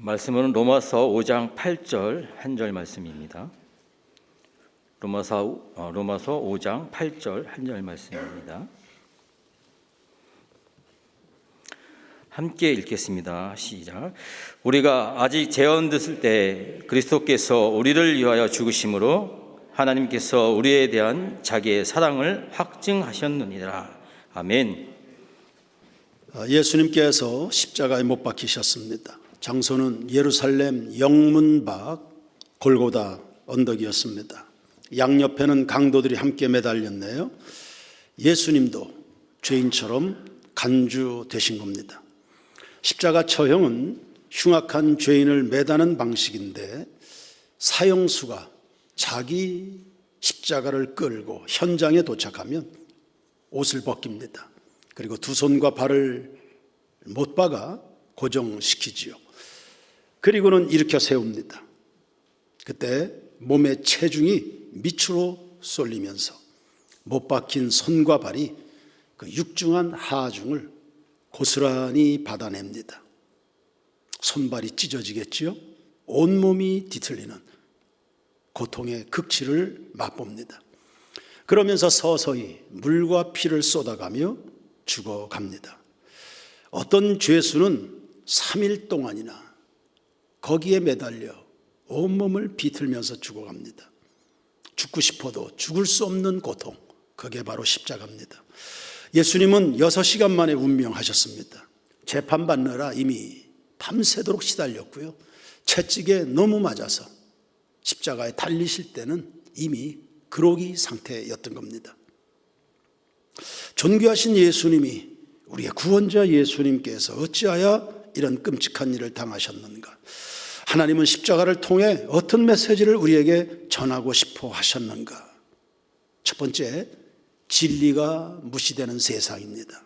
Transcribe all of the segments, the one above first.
말씀은 로마서 5장 8절 한 절 말씀입니다. 로마서 5장 8절 한 절 말씀입니다. 함께 읽겠습니다. 시작. 우리가 아직 재언됐을 때 그리스도께서 우리를 위하여 죽으심으로 하나님께서 우리에 대한 자기의 사랑을 확증하셨느니라. 아멘. 예수님께서 십자가에 못 박히셨습니다. 장소는 예루살렘 영문 밖 골고다 언덕이었습니다. 양옆에는 강도들이 함께 매달렸네요. 예수님도 죄인처럼 간주되신 겁니다. 십자가 처형은 흉악한 죄인을 매다는 방식인데, 사형수가 자기 십자가를 끌고 현장에 도착하면 옷을 벗깁니다. 그리고 두 손과 발을 못 박아 고정시키지요. 그리고는 일으켜 세웁니다. 그때 몸의 체중이 밑으로 쏠리면서 못 박힌 손과 발이 그 육중한 하중을 고스란히 받아냅니다. 손발이 찢어지겠지요. 온몸이 뒤틀리는 고통의 극치를 맛봅니다. 그러면서 서서히 물과 피를 쏟아가며 죽어갑니다. 어떤 죄수는 3일 동안이나 거기에 매달려 온몸을 비틀면서 죽어갑니다. 죽고 싶어도 죽을 수 없는 고통, 그게 바로 십자가입니다. 예수님은 6시간 만에 운명하셨습니다. 재판받느라 이미 밤새도록 시달렸고요. 채찍에 너무 맞아서 십자가에 달리실 때는 이미 그로기 상태였던 겁니다. 존귀하신 예수님이, 우리의 구원자 예수님께서 어찌하여 이런 끔찍한 일을 당하셨는가? 하나님은 십자가를 통해 어떤 메시지를 우리에게 전하고 싶어 하셨는가? 첫 번째, 진리가 무시되는 세상입니다.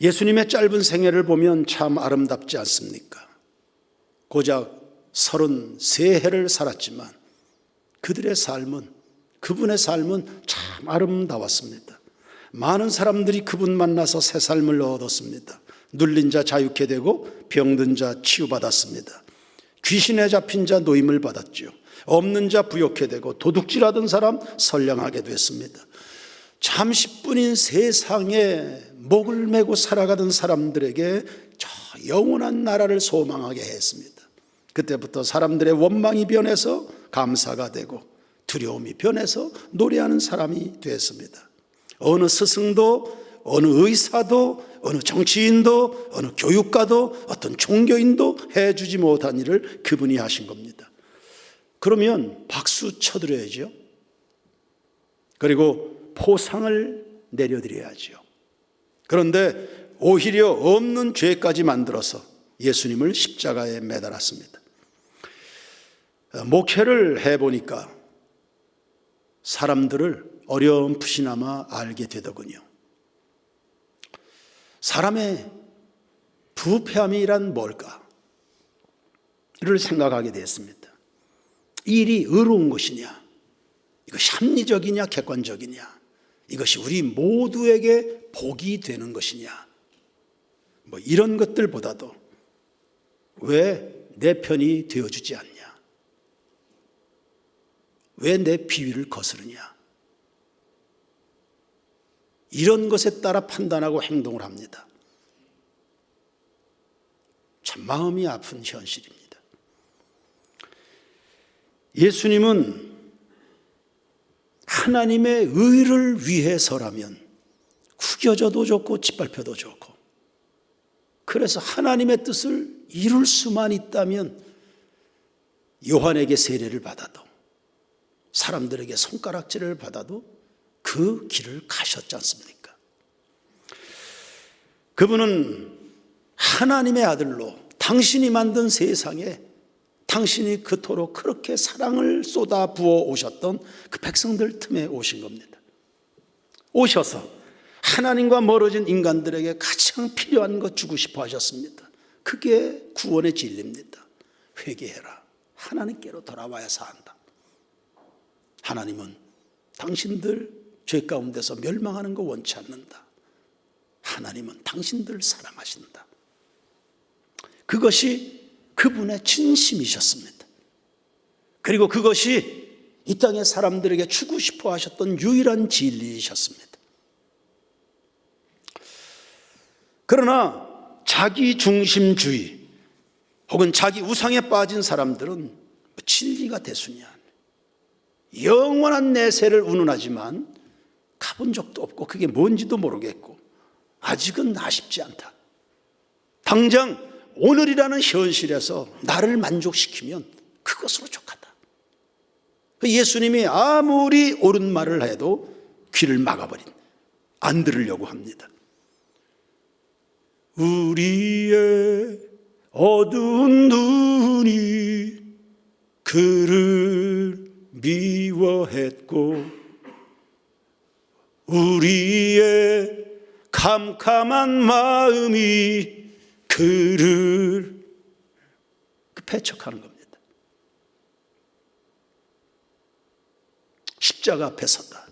예수님의 짧은 생애를 보면 참 아름답지 않습니까? 고작 33해를 살았지만 그분의 삶은 참 아름다웠습니다. 많은 사람들이 그분 만나서 새 삶을 얻었습니다. 눌린 자 자유케 되고 병든 자 치유받았습니다. 귀신에 잡힌 자 노임을 받았죠. 없는 자 부욕케 되고 도둑질하던 사람 선량하게 됐습니다. 잠시뿐인 세상에 목을 메고 살아가던 사람들에게 저 영원한 나라를 소망하게 했습니다. 그때부터 사람들의 원망이 변해서 감사가 되고 두려움이 변해서 노래하는 사람이 되었습니다. 어느 스승도, 어느 의사도, 어느 정치인도, 어느 교육가도, 어떤 종교인도 해주지 못한 일을 그분이 하신 겁니다. 그러면 박수 쳐드려야죠. 그리고 포상을 내려드려야죠. 그런데 오히려 없는 죄까지 만들어서 예수님을 십자가에 매달았습니다. 목회를 해보니까 사람들을 어렴풋이나마 알게 되더군요. 사람의 부패함이란 뭘까? 이를 생각하게 됐습니다. 일이 의로운 것이냐? 이것이 합리적이냐 객관적이냐? 이것이 우리 모두에게 복이 되는 것이냐? 이런 것들보다도 왜 내 편이 되어주지 않냐? 왜 내 비위를 거스르냐? 이런 것에 따라 판단하고 행동을 합니다. 참 마음이 아픈 현실입니다. 예수님은 하나님의 의를 위해서라면 구겨져도 좋고 짓밟혀도 좋고, 그래서 하나님의 뜻을 이룰 수만 있다면 요한에게 세례를 받아도, 사람들에게 손가락질을 받아도 그 길을 가셨지 않습니까? 그분은 하나님의 아들로 당신이 만든 세상에 당신이 그토록 그렇게 사랑을 쏟아 부어 오셨던 그 백성들 틈에 오신 겁니다. 오셔서 하나님과 멀어진 인간들에게 가장 필요한 것 주고 싶어 하셨습니다. 그게 구원의 진리입니다. 회개해라. 하나님께로 돌아와야 산다. 하나님은 당신들 죄 가운데서 멸망하는 거 원치 않는다. 하나님은 당신들 사랑하신다. 그것이 그분의 진심이셨습니다. 그리고 그것이 이 땅의 사람들에게 주고 싶어 하셨던 유일한 진리이셨습니다. 그러나 자기 중심주의 혹은 자기 우상에 빠진 사람들은 진리가 대수냐, 영원한 내세를 운운하지만 가본 적도 없고 그게 뭔지도 모르겠고 아직은 아쉽지 않다. 당장 오늘이라는 현실에서 나를 만족시키면 그것으로 족하다. 예수님이 아무리 옳은 말을 해도 귀를 막아버린, 안 들으려고 합니다. 우리의 어두운 눈이 그를 미워했고 우리의 캄캄한 마음이 그를 배척하는 겁니다. 십자가 앞에 섰다.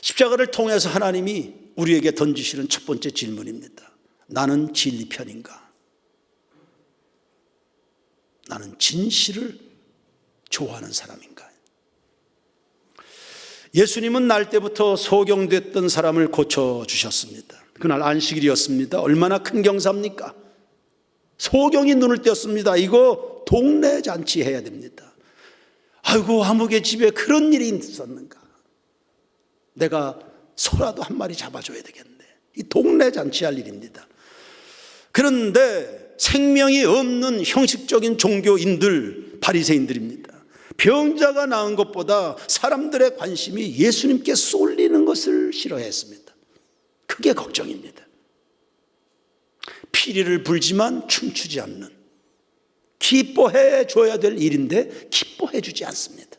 십자가를 통해서 하나님이 우리에게 던지시는 첫 번째 질문입니다. 나는 진리 편인가? 나는 진실을 좋아하는 사람인가? 예수님은 날 때부터 소경됐던 사람을 고쳐주셨습니다. 그날 안식일이었습니다. 얼마나 큰 경사입니까? 소경이 눈을 떴습니다. 이거 동네 잔치 해야 됩니다. 아이고, 아무개 집에 그런 일이 있었는가? 내가 소라도 한 마리 잡아줘야 되겠네. 이 동네 잔치할 일입니다. 그런데 생명이 없는 형식적인 종교인들, 바리새인들입니다. 병자가 나은 것보다 사람들의 관심이 예수님께 쏠리는 것을 싫어했습니다. 그게 걱정입니다. 피리를 불지만 춤추지 않는, 기뻐해 줘야 될 일인데 기뻐해 주지 않습니다.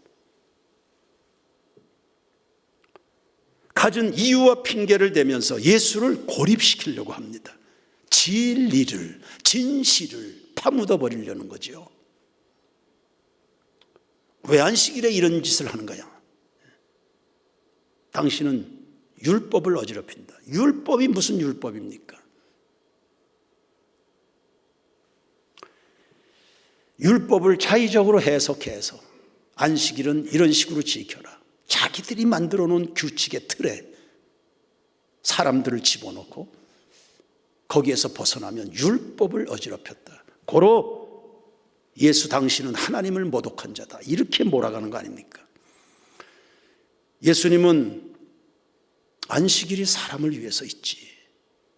갖은 이유와 핑계를 대면서 예수를 고립시키려고 합니다. 진리를, 진실을 파묻어 버리려는 거죠. 왜 안식일에 이런 짓을 하는 거야? 당신은 율법을 어지럽힌다. 율법이 무슨 율법입니까? 율법을 자의적으로 해석해서 안식일은 이런 식으로 지켜라. 자기들이 만들어 놓은 규칙의 틀에 사람들을 집어넣고 거기에서 벗어나면 율법을 어지럽혔다. 고로 예수 당신은 하나님을 모독한 자다. 이렇게 몰아가는 거 아닙니까? 예수님은 안식일이 사람을 위해서 있지,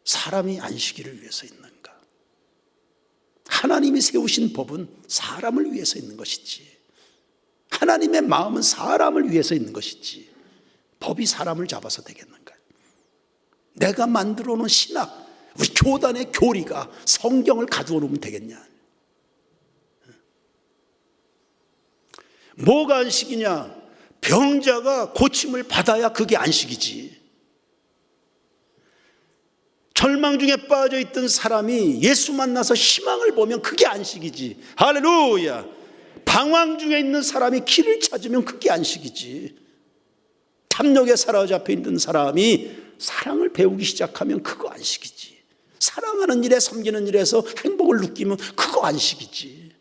사람이 안식일을 위해서 있는가? 하나님이 세우신 법은 사람을 위해서 있는 것이지, 하나님의 마음은 사람을 위해서 있는 것이지, 법이 사람을 잡아서 되겠는가? 내가 만들어 놓은 신학, 우리 교단의 교리가 성경을 가두어 놓으면 되겠냐? 뭐가 안식이냐? 병자가 고침을 받아야 그게 안식이지. 절망 중에 빠져 있던 사람이 예수 만나서 희망을 보면 그게 안식이지. 할렐루야. 방황 중에 있는 사람이 길을 찾으면 그게 안식이지. 탐욕에 사로잡혀 있는 사람이 사랑을 배우기 시작하면 그거 안식이지. 사랑하는 일에, 섬기는 일에서 행복을 느끼면 그거 안식이지.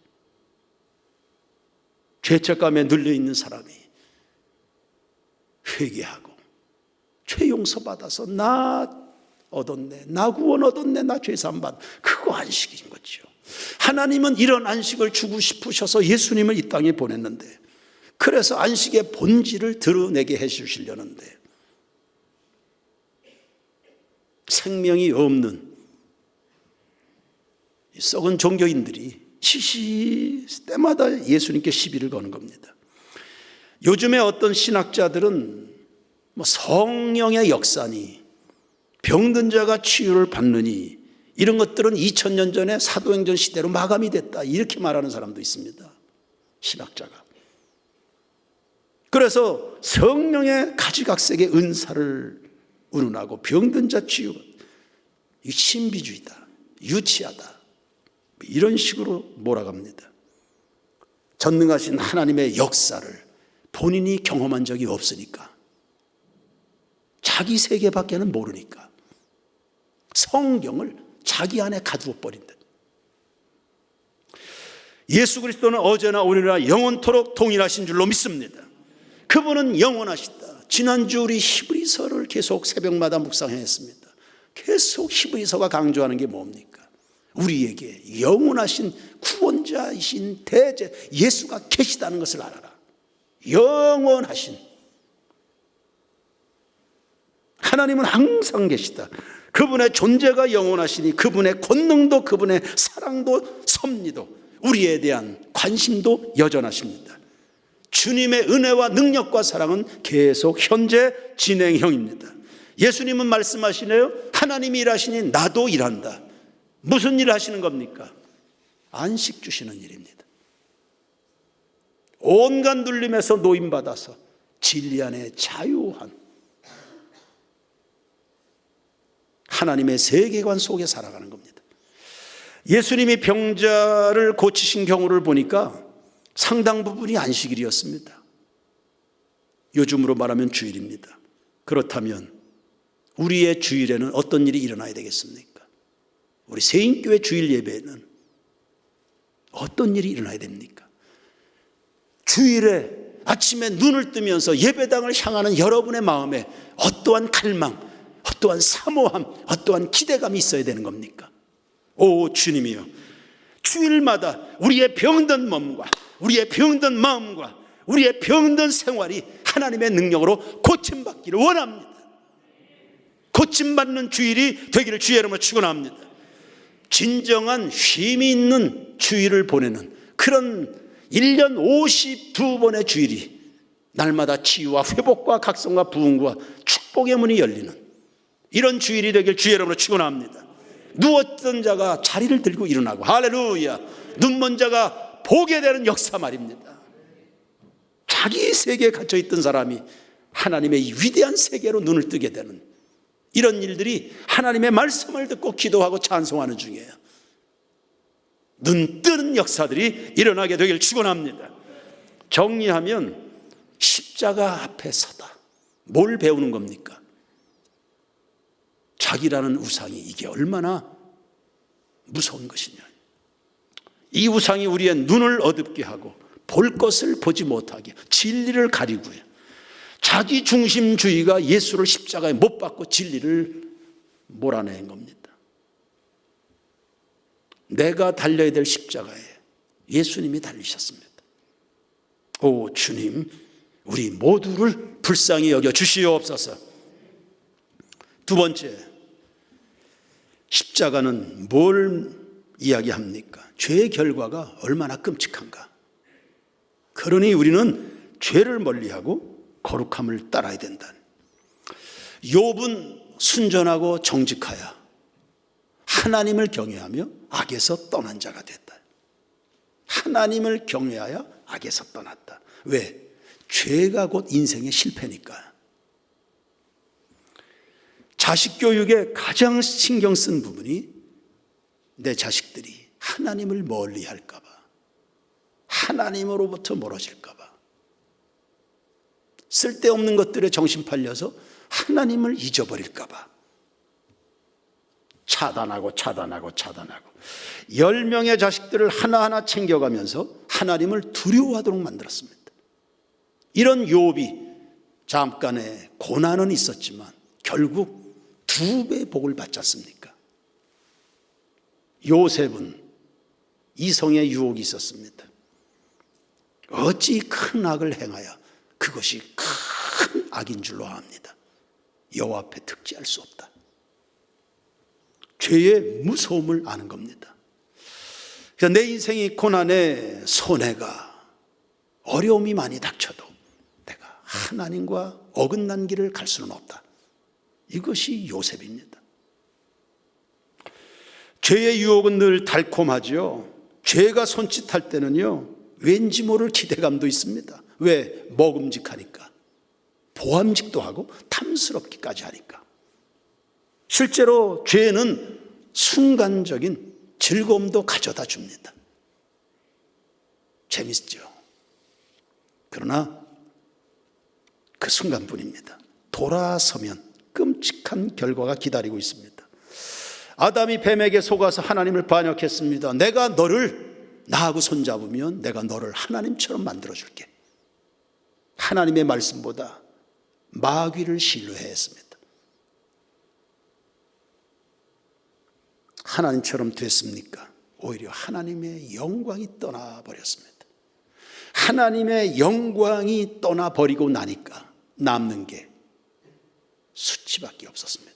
죄책감에 눌려있는 사람이 회개하고 죄 용서받아서 나 얻었네, 나 구원 얻었네, 나 죄사함 받, 그거 안식인 거죠. 하나님은 이런 안식을 주고 싶으셔서 예수님을 이 땅에 보냈는데, 그래서 안식의 본질을 드러내게 해주시려는데, 생명이 없는 썩은 종교인들이 때마다 예수님께 시비를 거는 겁니다. 요즘에 어떤 신학자들은 성령의 역사니, 병든 자가 치유를 받느니, 이런 것들은 2000년 전에 사도행전 시대로 마감이 됐다, 이렇게 말하는 사람도 있습니다. 신학자가. 그래서 성령의 가지각색의 은사를 운운하고 병든 자 치유, 이 신비주의다, 유치하다, 이런 식으로 몰아갑니다. 전능하신 하나님의 역사를 본인이 경험한 적이 없으니까, 자기 세계밖에는 모르니까 성경을 자기 안에 가두어 버린다. 예수 그리스도는 어제나 오늘이나 영원토록 동일하신 줄로 믿습니다. 그분은 영원하시다. 지난주 우리 히브리서를 계속 새벽마다 묵상했습니다. 계속 히브리서가 강조하는 게 뭡니까? 우리에게 영원하신 구원자이신 대제 예수가 계시다는 것을 알아라. 영원하신 하나님은 항상 계시다. 그분의 존재가 영원하시니 그분의 권능도 그분의 사랑도 섭리도 우리에 대한 관심도 여전하십니다. 주님의 은혜와 능력과 사랑은 계속 현재 진행형입니다. 예수님은 말씀하시네요. 하나님이 일하시니 나도 일한다. 무슨 일을 하시는 겁니까? 안식 주시는 일입니다. 온갖 눌림에서 노임받아서 진리 안에 자유한 하나님의 세계관 속에 살아가는 겁니다. 예수님이 병자를 고치신 경우를 보니까 상당 부분이 안식일이었습니다. 요즘으로 말하면 주일입니다. 그렇다면 우리의 주일에는 어떤 일이 일어나야 되겠습니까? 우리 세인교회 주일 예배에는 어떤 일이 일어나야 됩니까? 주일에 아침에 눈을 뜨면서 예배당을 향하는 여러분의 마음에 어떠한 갈망, 어떠한 사모함, 어떠한 기대감이 있어야 되는 겁니까? 오 주님이여, 주일마다 우리의 병든 몸과 우리의 병든 마음과 우리의 병든 생활이 하나님의 능력으로 고침받기를 원합니다. 고침받는 주일이 되기를 주의 이름으로 축원합니다. 진정한 쉼이 있는 주일을 보내는 그런 1년 52번의 주일이 날마다 치유와 회복과 각성과 부흥과 축복의 문이 열리는 이런 주일이 되길 주의 이름으로 축원합니다. 누웠던 자가 자리를 들고 일어나고, 할렐루야, 눈먼 자가 보게 되는 역사 말입니다. 자기 세계에 갇혀있던 사람이 하나님의 이 위대한 세계로 눈을 뜨게 되는 이런 일들이 하나님의 말씀을 듣고 기도하고 찬송하는 중이에요. 눈 뜨는 역사들이 일어나게 되길 축원합니다. 정리하면 십자가 앞에 서다. 뭘 배우는 겁니까? 자기라는 우상이 이게 얼마나 무서운 것이냐. 이 우상이 우리의 눈을 어둡게 하고 볼 것을 보지 못하게 진리를 가리고요. 자기 중심주의가 예수를 십자가에 못 박고 진리를 몰아낸 겁니다. 내가 달려야 될 십자가에 예수님이 달리셨습니다. 오 주님, 우리 모두를 불쌍히 여겨 주시옵소서. 두 번째, 십자가는 뭘 이야기합니까? 죄의 결과가 얼마나 끔찍한가. 그러니 우리는 죄를 멀리하고 거룩함을 따라야 된다. 욥은 순전하고 정직하여 하나님을 경외하며 악에서 떠난 자가 됐다. 하나님을 경외하여 악에서 떠났다. 왜? 죄가 곧 인생의 실패니까. 자식 교육에 가장 신경 쓴 부분이 내 자식들이 하나님을 멀리 할까 봐, 하나님으로부터 멀어질까 봐, 쓸데없는 것들에 정신 팔려서 하나님을 잊어버릴까 봐 차단하고 10명의 자식들을 하나하나 챙겨가면서 하나님을 두려워하도록 만들었습니다. 이런 욥이 잠깐의 고난은 있었지만 결국 2배의 복을 받지 않습니까? 요셉은 이성의 유혹이 있었습니다. 어찌 큰 악을 행하여 그것이 큰 악인 줄로 압니다. 여호와 앞에 특지할 수 없다. 죄의 무서움을 아는 겁니다. 그래서 내 인생이 고난에 손해가 어려움이 많이 닥쳐도 내가 하나님과 어긋난 길을 갈 수는 없다. 이것이 요셉입니다. 죄의 유혹은 늘 달콤하죠. 죄가 손짓할 때는요, 왠지 모를 기대감도 있습니다. 왜? 먹음직하니까, 보암직도 하고 탐스럽기까지 하니까. 실제로 죄는 순간적인 즐거움도 가져다 줍니다. 재밌죠. 그러나 그 순간뿐입니다. 돌아서면 끔찍한 결과가 기다리고 있습니다. 아담이 뱀에게 속아서 하나님을 반역했습니다. 내가 너를 나하고 손잡으면 내가 너를 하나님처럼 만들어줄게. 하나님의 말씀보다 마귀를 신뢰해야 했습니다. 하나님처럼 됐습니까? 오히려 하나님의 영광이 떠나버렸습니다. 하나님의 영광이 떠나버리고 나니까 남는 게 수치밖에 없었습니다.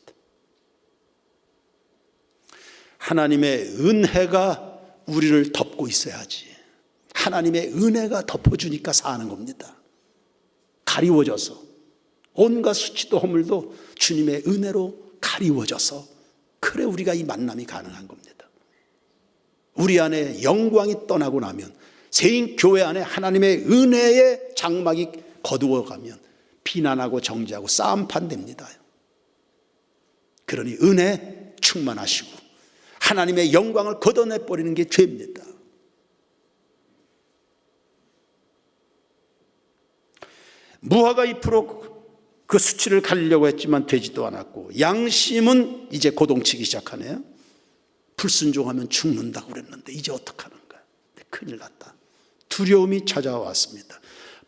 하나님의 은혜가 우리를 덮고 있어야지. 하나님의 은혜가 덮어주니까 사는 겁니다. 가리워져서 온갖 수치도 허물도 주님의 은혜로 가리워져서, 그래 우리가 이 만남이 가능한 겁니다. 우리 안에 영광이 떠나고 나면, 세인 교회 안에 하나님의 은혜의 장막이 거두어가면 비난하고 정죄하고 싸움판 됩니다. 그러니 은혜 충만하시고 하나님의 영광을 걷어내버리는 게 죄입니다. 무화과 잎으로 그 수치를 가리려고 했지만 되지도 않았고, 양심은 이제 고동치기 시작하네요. 불순종하면 죽는다고 그랬는데 이제 어떡하는 거야. 큰일 났다. 두려움이 찾아왔습니다.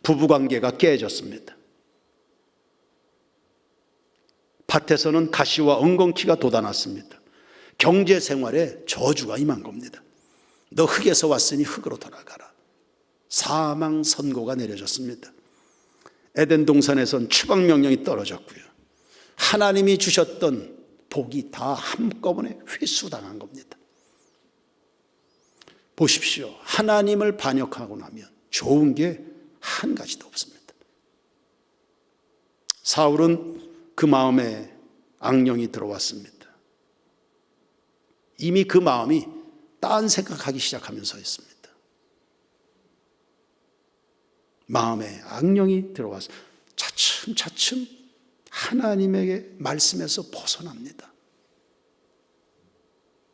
부부관계가 깨졌습니다. 밭에서는 가시와 엉겅퀴가 돋아났습니다. 경제생활에 저주가 임한 겁니다. 너 흙에서 왔으니 흙으로 돌아가라. 사망 선고가 내려졌습니다. 에덴 동산에선 추방명령이 떨어졌고요. 하나님이 주셨던 복이 다 한꺼번에 회수당한 겁니다. 보십시오. 하나님을 반역하고 나면 좋은 게 한 가지도 없습니다. 사울은 그 마음에 악령이 들어왔습니다. 이미 그 마음이 딴 생각하기 시작하면서였습니다. 마음에 악령이 들어와서 차츰차츰 하나님에게 말씀에서 벗어납니다.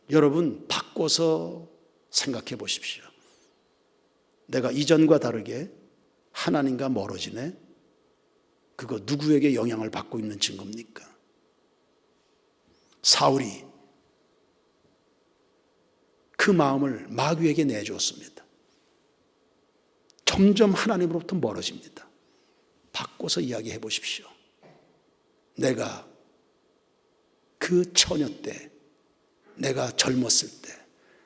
여러분, 바꿔서 생각해 보십시오. 내가 이전과 다르게 하나님과 멀어지네? 그거 누구에게 영향을 받고 있는 증거입니까? 사울이 그 마음을 마귀에게 내주었습니다. 점점 하나님으로부터 멀어집니다. 바꿔서 이야기해 보십시오. 내가 그 처녀 때, 내가 젊었을 때,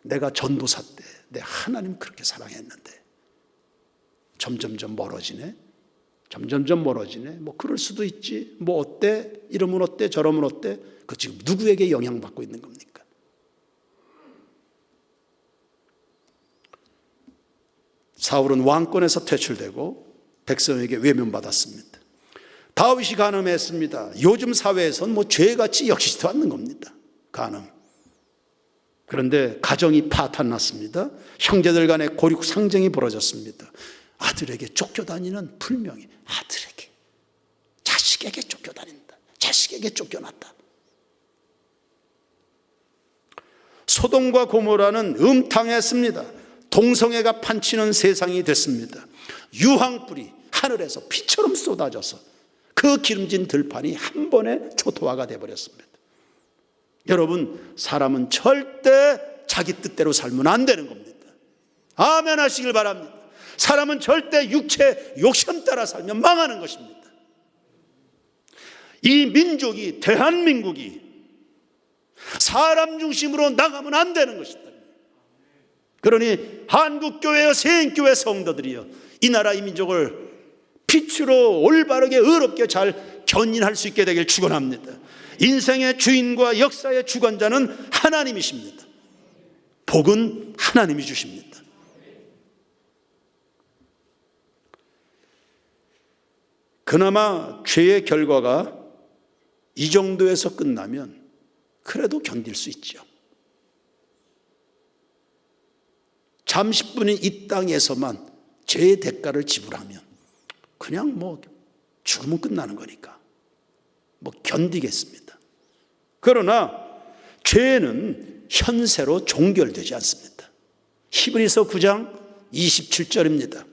내가 전도사 때, 내 하나님 그렇게 사랑했는데 점점점 멀어지네. 점점점 멀어지네. 뭐 그럴 수도 있지. 뭐 어때? 이러면 어때? 저러면 어때? 그 지금 누구에게 영향받고 있는 겁니까? 사울은 왕권에서 퇴출되고 백성에게 외면받았습니다. 다윗이 간음했습니다. 요즘 사회에선 뭐 죄같이 여기지도 않는 겁니다. 간음. 그런데 가정이 파탄났습니다. 형제들 간의 고립 상쟁이 벌어졌습니다. 아들에게 쫓겨다니는 불명예, 아들에게, 자식에게 쫓겨다닌다. 자식에게 쫓겨났다. 소돔과 고모라는 음탕했습니다. 동성애가 판치는 세상이 됐습니다. 유황불이 하늘에서 피처럼 쏟아져서 그 기름진 들판이 한 번에 초토화가 되어버렸습니다. 여러분, 사람은 절대 자기 뜻대로 살면 안 되는 겁니다. 아멘 하시길 바랍니다. 사람은 절대 육체 욕심 따라 살면 망하는 것입니다. 이 민족이, 대한민국이 사람 중심으로 나가면 안 되는 것이다. 그러니 한국교회여, 세인교회 성도들이여, 이 나라 이 민족을 빛으로 올바르게 의롭게 잘 견인할 수 있게 되길 축원합니다. 인생의 주인과 역사의 주관자는 하나님이십니다. 복은 하나님이 주십니다. 그나마 죄의 결과가 이 정도에서 끝나면 그래도 견딜 수 있죠. 잠시뿐인 이 땅에서만 죄의 대가를 지불하면 그냥 뭐 죽으면 끝나는 거니까 뭐 견디겠습니다. 그러나 죄는 현세로 종결되지 않습니다. 히브리서 9장 27절입니다.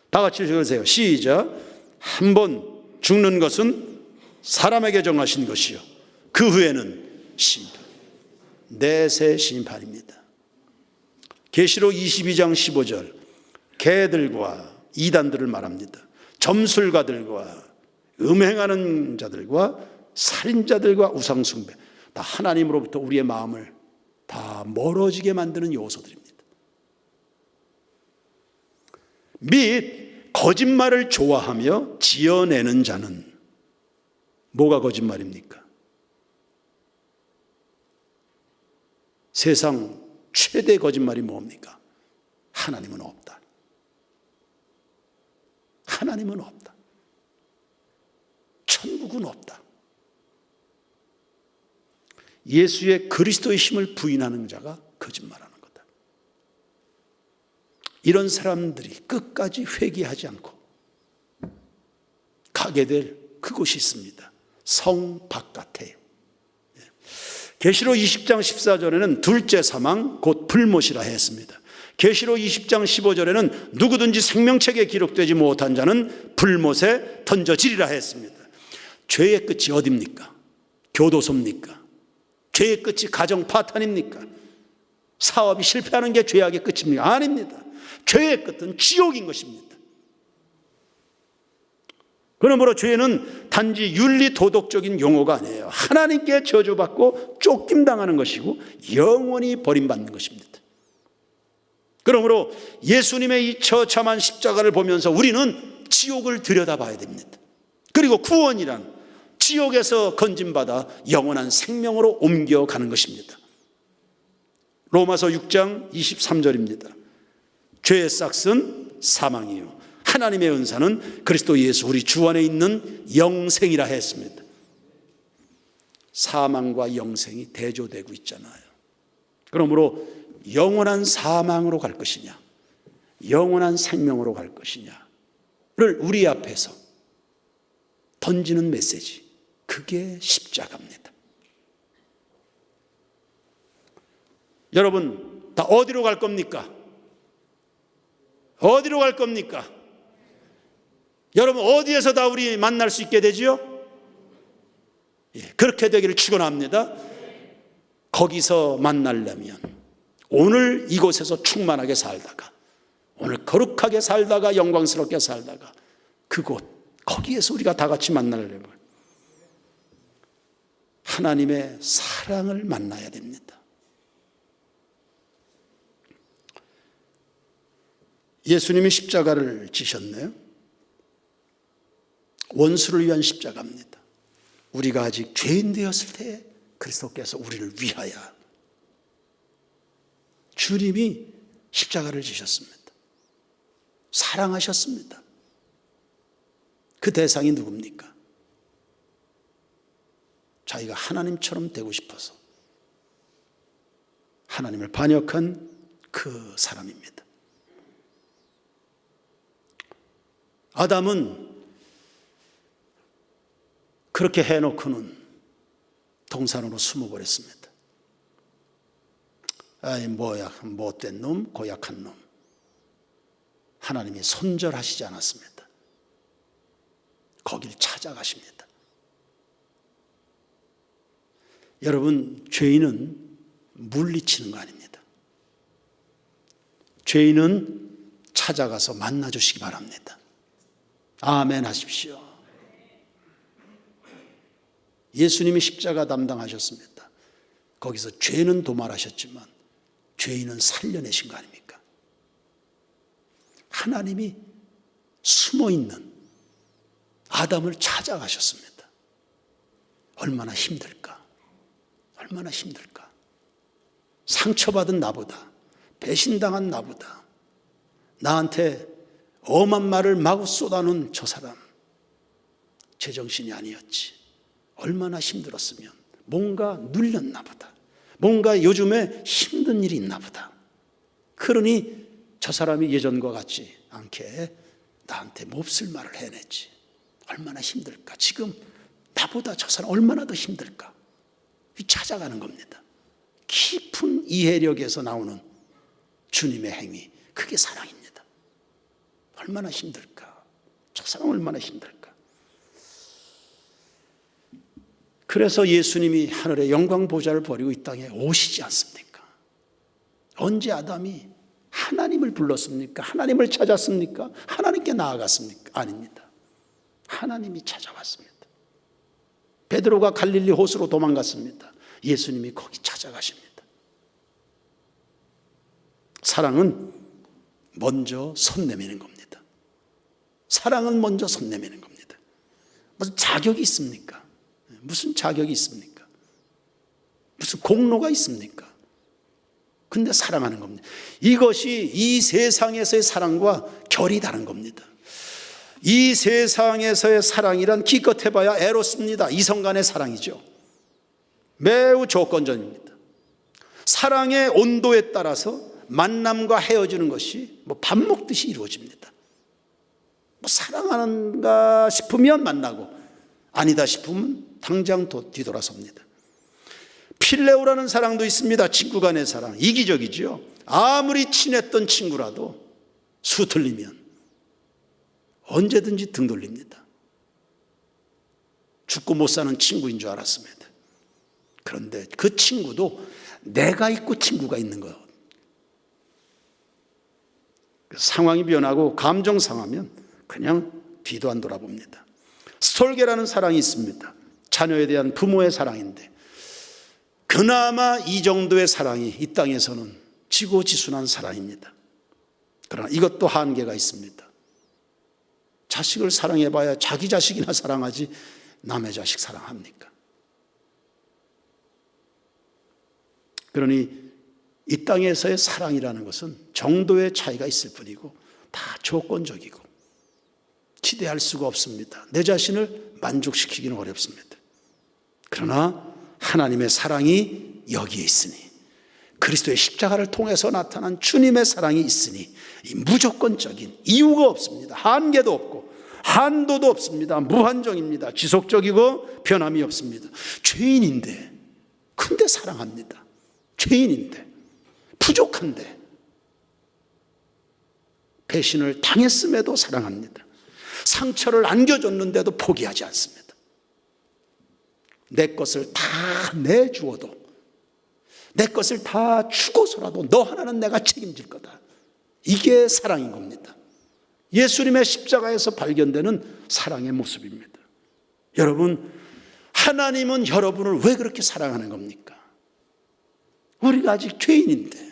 다 같이 읽으세요. 시작. 한 번 죽는 것은 사람에게 정하신 것이요, 그 후에는 심판, 내세 심판입니다. 계시록 22장 15절 개들과 이단들을 말합니다. 점술가들과 음행하는 자들과 살인자들과 우상숭배, 다 하나님으로부터 우리의 마음을 다 멀어지게 만드는 요소들입니다. 및 거짓말을 좋아하며 지어내는 자는, 뭐가 거짓말입니까? 세상 최대 거짓말이 뭡니까? 하나님은 없다. 하나님은 없다. 천국은 없다. 예수의 그리스도의 힘을 부인하는 자가 거짓말하는 거다. 이런 사람들이 끝까지 회개하지 않고 가게 될 그곳이 있습니다. 성 바깥에요. 계시록 20장 14절에는 둘째 사망 곧 불못이라 했습니다. 계시록 20장 15절에는 누구든지 생명책에 기록되지 못한 자는 불못에 던져지리라 했습니다. 죄의 끝이 어디입니까? 교도소입니까? 죄의 끝이 가정 파탄입니까? 사업이 실패하는 게 죄악의 끝입니까? 아닙니다. 죄의 끝은 지옥인 것입니다. 그러므로 죄는 단지 윤리 도덕적인 용어가 아니에요. 하나님께 저주받고 쫓김당하는 것이고 영원히 버림받는 것입니다. 그러므로 예수님의 이 처참한 십자가를 보면서 우리는 지옥을 들여다봐야 됩니다. 그리고 구원이란 지옥에서 건짐받아 영원한 생명으로 옮겨가는 것입니다. 로마서 6장 23절입니다. 죄의 싹은 사망이요 하나님의 은사는 그리스도 예수 우리 주 안에 있는 영생이라 했습니다. 사망과 영생이 대조되고 있잖아요. 그러므로 영원한 사망으로 갈 것이냐, 영원한 생명으로 갈 것이냐를 우리 앞에서 던지는 메시지, 그게 십자가입니다. 여러분 다 어디로 갈 겁니까? 어디로 갈 겁니까? 여러분 어디에서 다 우리 만날 수 있게 되지요? 그렇게 되기를 축원합니다. 거기서 만나려면 오늘 이곳에서 충만하게 살다가, 오늘 거룩하게 살다가, 영광스럽게 살다가 그곳, 거기에서 우리가 다 같이 만나려면 하나님의 사랑을 만나야 됩니다. 예수님이 십자가를 지셨네요. 원수를 위한 십자가입니다. 우리가 아직 죄인 되었을 때 그리스도께서 우리를 위하여 주님이 십자가를 지셨습니다. 사랑하셨습니다. 그 대상이 누굽니까? 자기가 하나님처럼 되고 싶어서 하나님을 반역한 그 사람입니다. 아담은 그렇게 해놓고는 동산으로 숨어버렸습니다. 아이 뭐야, 못된 놈, 고약한 놈. 하나님이 손절하시지 않았습니다. 거길 찾아가십니다. 여러분, 죄인은 물리치는 거 아닙니다. 죄인은 찾아가서 만나주시기 바랍니다. 아멘 하십시오. 예수님이 십자가 담당하셨습니다. 거기서 죄는 도말하셨지만 죄인은 살려내신 거 아닙니까? 하나님이 숨어있는 아담을 찾아가셨습니다. 얼마나 힘들까? 얼마나 힘들까? 상처받은 나보다, 배신당한 나보다, 나한테 엄한 말을 마구 쏟아놓은 저 사람, 제정신이 아니었지. 얼마나 힘들었으면, 뭔가 눌렸나 보다, 뭔가 요즘에 힘든 일이 있나 보다. 그러니 저 사람이 예전과 같지 않게 나한테 몹쓸 말을 해냈지. 얼마나 힘들까? 지금 나보다 저 사람 얼마나 더 힘들까? 찾아가는 겁니다. 깊은 이해력에서 나오는 주님의 행위, 그게 사랑입니다. 얼마나 힘들까? 저 사람 얼마나 힘들까? 그래서 예수님이 하늘의 영광 보좌를 버리고 이 땅에 오시지 않습니까? 언제 아담이 하나님을 불렀습니까? 하나님을 찾았습니까? 하나님께 나아갔습니까? 아닙니다. 하나님이 찾아왔습니다. 베드로가 갈릴리 호수로 도망갔습니다. 예수님이 거기 찾아가십니다. 사랑은 먼저 손 내미는 겁니다. 사랑은 먼저 손 내미는 겁니다. 무슨 자격이 있습니까? 무슨 자격이 있습니까? 무슨 공로가 있습니까? 근데 사랑하는 겁니다. 이것이 이 세상에서의 사랑과 결이 다른 겁니다. 이 세상에서의 사랑이란 기껏 해봐야 에로스입니다. 이성 간의 사랑이죠. 매우 조건적입니다. 사랑의 온도에 따라서 만남과 헤어지는 것이 밥 먹듯이 이루어집니다. 사랑하는가 싶으면 만나고 아니다 싶으면 당장 뒤돌아섭니다. 필레오라는 사랑도 있습니다. 친구 간의 사랑. 이기적이죠. 아무리 친했던 친구라도 수 틀리면 언제든지 등 돌립니다. 죽고 못 사는 친구인 줄 알았습니다. 그런데 그 친구도 내가 있고 친구가 있는 거예요. 상황이 변하고 감정 상하면 그냥 뒤도 안 돌아봅니다. 스톨게라는 사랑이 있습니다. 자녀에 대한 부모의 사랑인데 그나마 이 정도의 사랑이 이 땅에서는 지고지순한 사랑입니다. 그러나 이것도 한계가 있습니다. 자식을 사랑해봐야 자기 자식이나 사랑하지 남의 자식 사랑합니까? 그러니 이 땅에서의 사랑이라는 것은 정도의 차이가 있을 뿐이고 다 조건적이고 기대할 수가 없습니다. 내 자신을 만족시키기는 어렵습니다. 그러나 하나님의 사랑이 여기에 있으니 그리스도의 십자가를 통해서 나타난 주님의 사랑이 있으니 이 무조건적인 이유가 없습니다. 한계도 없고 한도도 없습니다. 무한정입니다. 지속적이고 변함이 없습니다. 죄인인데 근데 사랑합니다. 죄인인데 부족한데 배신을 당했음에도 사랑합니다. 상처를 안겨줬는데도 포기하지 않습니다. 내 것을 다 내주어도 내 것을 다 주고서라도 너 하나는 내가 책임질 거다. 이게 사랑인 겁니다. 예수님의 십자가에서 발견되는 사랑의 모습입니다. 여러분, 하나님은 여러분을 왜 그렇게 사랑하는 겁니까? 우리가 아직 죄인인데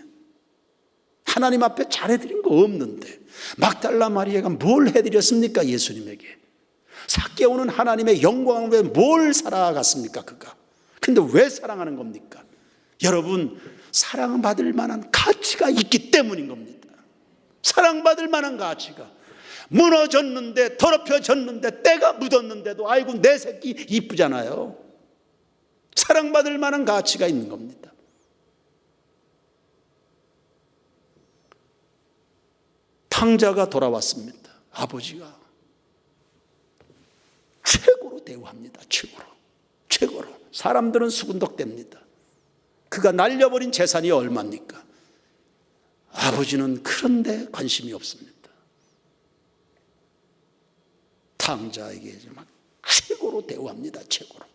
하나님 앞에 잘해드린 거 없는데 막달라 마리아가 뭘 해드렸습니까? 예수님에게 삭개오는 하나님의 영광을 위해 뭘 살아갔습니까? 그가 근데 왜 사랑하는 겁니까? 여러분, 사랑받을 만한 가치가 있기 때문인 겁니다. 사랑받을 만한 가치가 무너졌는데 더럽혀졌는데 때가 묻었는데도 아이고 내 새끼 이쁘잖아요. 사랑받을 만한 가치가 있는 겁니다. 탕자가 돌아왔습니다. 아버지가 최고로 대우합니다. 최고로. 사람들은 수군덕댑니다. 그가 날려버린 재산이 얼마입니까? 아버지는 그런데 관심이 없습니다. 탕자에게 막 최고로 대우합니다. 최고로.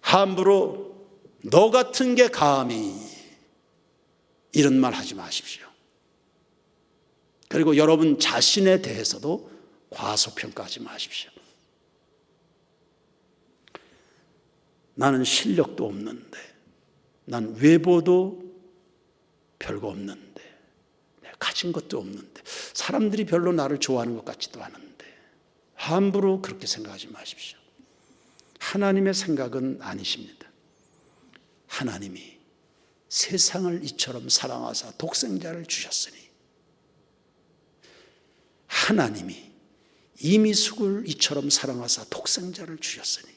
함부로 너 같은 게 감히 이런 말 하지 마십시오. 그리고 여러분 자신에 대해서도 과소평가하지 마십시오. 나는 실력도 없는데, 난 외모도 별거 없는데, 내가 가진 것도 없는데, 사람들이 별로 나를 좋아하는 것 같지도 않은데, 함부로 그렇게 생각하지 마십시오. 하나님의 생각은 아니십니다. 하나님이 세상을 이처럼 사랑하사 독생자를 주셨으니, 하나님이 이미숙을 이처럼 사랑하사 독생자를 주셨으니,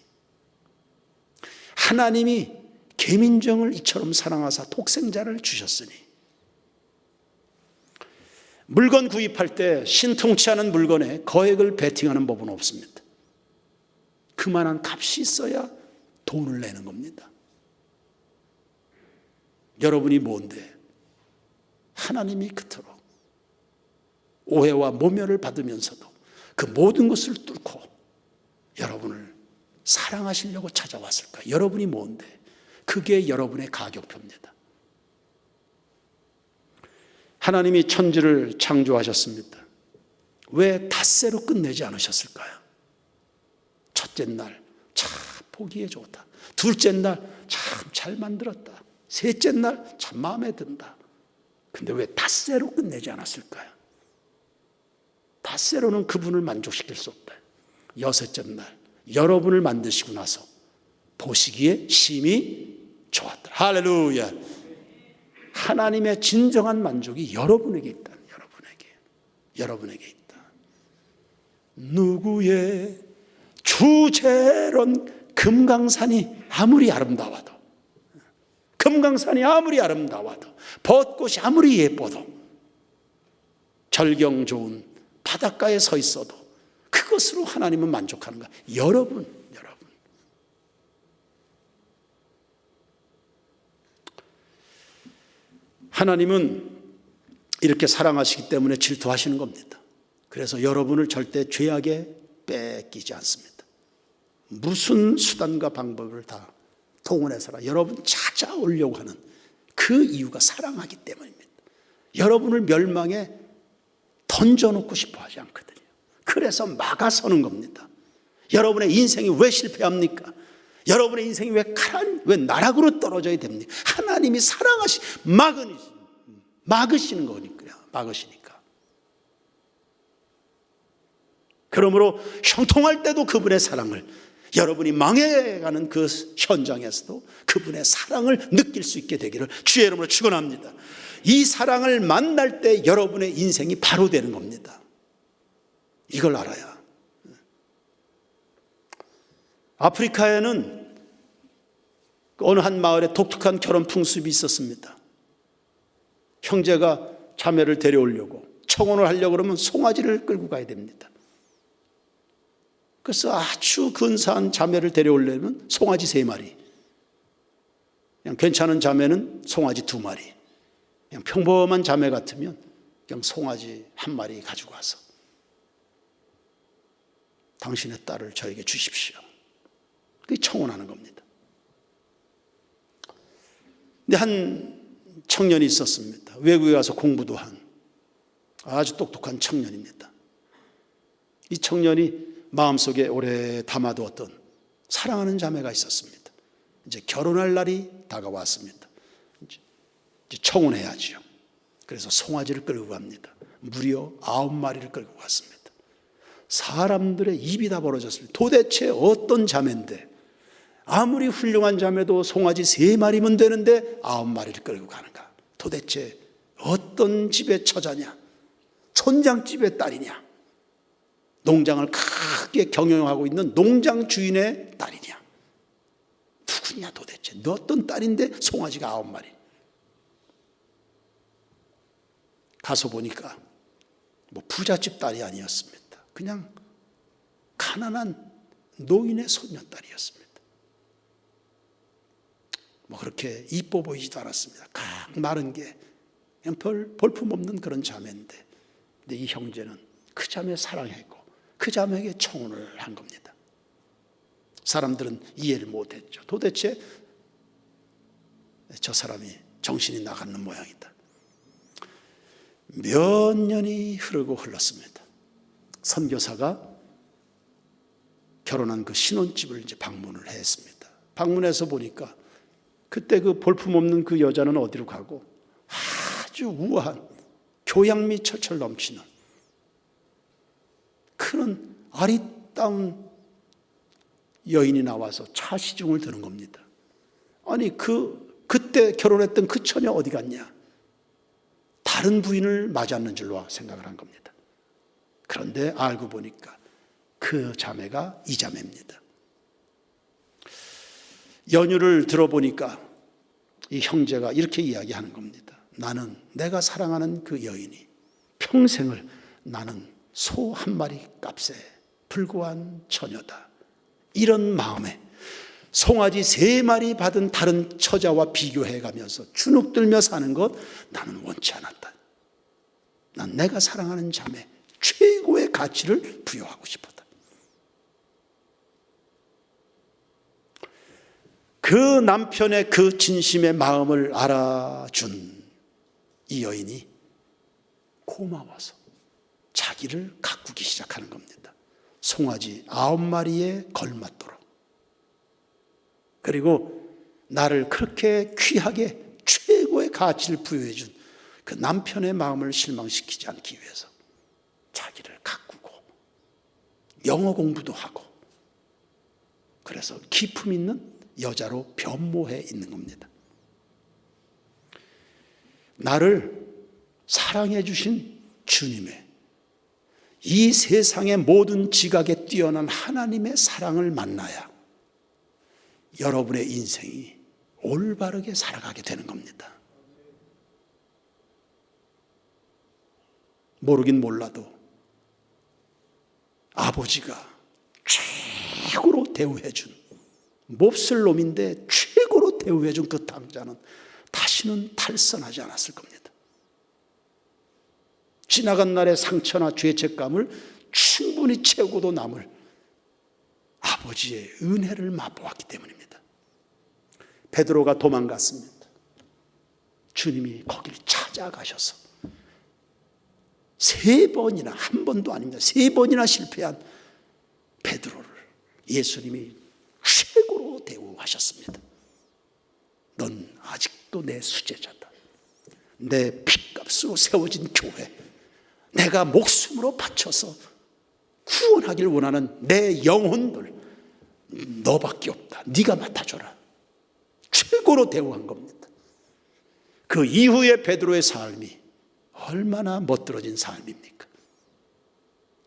하나님이 계민정을 이처럼 사랑하사 독생자를 주셨으니, 물건 구입할 때 신통치 않은 물건에 거액을 베팅하는 법은 없습니다. 그만한 값이 있어야 돈을 내는 겁니다. 여러분이 뭔데 하나님이 그토록 오해와 모멸을 받으면서도 그 모든 것을 뚫고 여러분을 사랑하시려고 찾아왔을까? 여러분이 뭔데 그게 여러분의 가격표입니다. 하나님이 천지를 창조하셨습니다. 왜 닷새로 끝내지 않으셨을까요? 첫째 날, 참 보기에 좋다. 둘째 날, 참 잘 만들었다. 셋째 날, 참 마음에 든다. 근데 왜 닷새로 끝내지 않았을까요? 닷새로는 그분을 만족시킬 수 없다. 여섯째 날, 여러분을 만드시고 나서 보시기에 심히 좋았다. 할렐루야. 하나님의 진정한 만족이 여러분에게 있다. 여러분에게 있다. 누구의 주제론 금강산이 아무리 아름다워도, 벚꽃이 아무리 예뻐도, 절경 좋은 바닷가에 서 있어도 그것으로 하나님은 만족하는 거야. 여러분. 하나님은 이렇게 사랑하시기 때문에 질투하시는 겁니다. 그래서 여러분을 절대 죄악에 뺏기지 않습니다. 무슨 수단과 방법을 다 동원해서라 여러분 찾아오려고 하는 그 이유가 사랑하기 때문입니다. 여러분을 멸망에 던져놓고 싶어 하지 않거든요. 그래서 막아서는 겁니다. 여러분의 인생이 왜 실패합니까? 여러분의 인생이 왜 나락으로 떨어져야 됩니까? 하나님이 막으시는 거니까요. 막으시니까. 그러므로 형통할 때도 그분의 사랑을, 여러분이 망해가는 그 현장에서도 그분의 사랑을 느낄 수 있게 되기를 주의 이름으로 축원합니다. 이 사랑을 만날 때 여러분의 인생이 바로 되는 겁니다. 이걸 알아야. 아프리카에는 어느 한 마을에 독특한 결혼 풍습이 있었습니다. 형제가 자매를 데려오려고 청혼을 하려고 그러면 송아지를 끌고 가야 됩니다. 그래서 아주 근사한 자매를 데려오려면 송아지 3마리, 그냥 괜찮은 자매는 송아지 2마리, 그냥 평범한 자매 같으면 그냥 송아지 1마리 가지고 와서 당신의 딸을 저에게 주십시오. 그게 청혼하는 겁니다. 근데 한 청년이 있었습니다. 외국에 가서 공부도 한 아주 똑똑한 청년입니다. 이 청년이 마음속에 오래 담아두었던 사랑하는 자매가 있었습니다. 이제 결혼할 날이 다가왔습니다. 이제 청혼해야지요. 그래서 송아지를 끌고 갑니다. 무려 9마리를 끌고 갔습니다. 사람들의 입이 다 벌어졌습니다. 도대체 어떤 자매인데, 아무리 훌륭한 자매도 송아지 3마리면 되는데 9마리를 끌고 가는가? 도대체 어떤 집의 처자냐? 촌장집의 딸이냐? 농장을 크게 경영하고 있는 농장 주인의 딸이냐? 누구냐 도대체? 너 어떤 딸인데 송아지가 9마리? 가서 보니까 뭐 부잣집 딸이 아니었습니다. 그냥 가난한 노인의 손녀딸이었습니다. 뭐 그렇게 이뻐 보이지도 않았습니다. 각 마른 게 그냥 볼품없는 그런 자매인데, 근데 이 형제는 그 자매 사랑했고 그 자매에게 청혼을 한 겁니다. 사람들은 이해를 못했죠. 도대체 저 사람이 정신이 나가는 모양이다. 몇 년이 흘렀습니다. 선교사가 결혼한 그 신혼집을 이제 방문을 했습니다. 방문해서 보니까 그때 그 볼품없는 그 여자는 어디로 가고 아주 우아한 교양미 철철 넘치는 그런 아리따운 여인이 나와서 차 시중을 드는 겁니다. 아니 그때 결혼했던 그 처녀 어디 갔냐? 다른 부인을 맞이하는 줄로 생각을 한 겁니다. 그런데 알고 보니까 그 자매가 이 자매입니다. 연유를 들어보니까 이 형제가 이렇게 이야기하는 겁니다. 나는 내가 사랑하는 그 여인이 평생을 나는 소 1마리 값에 불과한 처녀다. 이런 마음에 송아지 3마리 받은 다른 처자와 비교해가면서 주눅들며 사는 것 나는 원치 않았다. 난 내가 사랑하는 자매 최고의 가치를 부여하고 싶었다. 그 남편의 그 진심의 마음을 알아준 이 여인이 고마워서 자기를 가꾸기 시작하는 겁니다. 송아지 9마리에 걸맞도록. 그리고 나를 그렇게 귀하게 최고의 가치를 부여해 준 그 남편의 마음을 실망시키지 않기 위해서 자기를 가꾸고 영어 공부도 하고, 그래서 기품 있는 여자로 변모해 있는 겁니다. 나를 사랑해 주신 주님의, 이 세상의 모든 지각에 뛰어난 하나님의 사랑을 만나야 여러분의 인생이 올바르게 살아가게 되는 겁니다. 모르긴 몰라도 아버지가 최고로 대우해준, 몹쓸 놈인데 최고로 대우해준 그 당자는 다시는 탈선하지 않았을 겁니다. 지나간 날의 상처나 죄책감을 충분히 채우고도 남을 아버지의 은혜를 맛보았기 때문입니다. 베드로가 도망갔습니다. 주님이 거기를 찾아가셔서 3번이나, 한 번도 아닙니다, 3번이나 실패한 베드로를 예수님이 최고로 대우하셨습니다. 넌 아직도 내 수제자다. 내 핏값으로 세워진 교회, 내가 목숨으로 바쳐서 구원하길 원하는 내 영혼들, 너밖에 없다. 네가 맡아줘라. 최고로 대우한 겁니다. 그 이후에 베드로의 삶이 얼마나 멋들어진 삶입니까?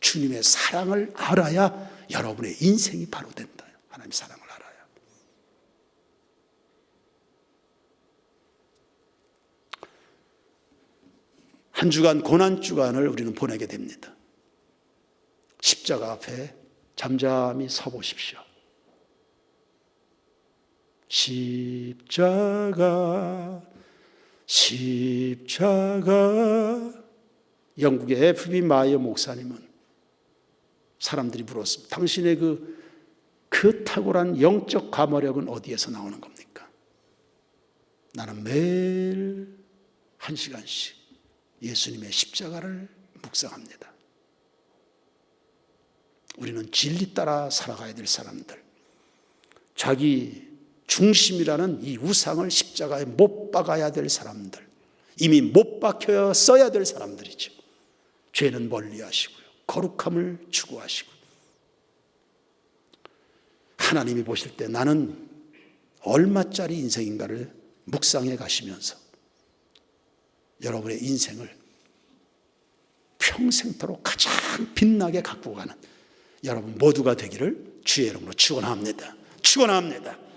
주님의 사랑을 알아야 여러분의 인생이 바로 된다. 하나님의 사랑을 알아야. 한 주간 고난 주간을 우리는 보내게 됩니다. 십자가 앞에 잠잠히 서 보십시오. 십자가, 십자가. 영국의 F.B. 마이어 목사님은 사람들이 물었습니다. 당신의 그 탁월한 영적 감화력은 어디에서 나오는 겁니까? 나는 매일 1시간씩 예수님의 십자가를 묵상합니다. 우리는 진리 따라 살아가야 될 사람들, 자기 중심이라는 이 우상을 십자가에 못 박아야 될 사람들, 이미 못 박혀 써야 될 사람들이죠. 죄는 멀리 하시고요, 거룩함을 추구하시고, 하나님이 보실 때 나는 얼마짜리 인생인가를 묵상해 가시면서 여러분의 인생을 평생토록 가장 빛나게 갖고 가는 여러분 모두가 되기를 주의 이름으로 축원합니다. 축원합니다.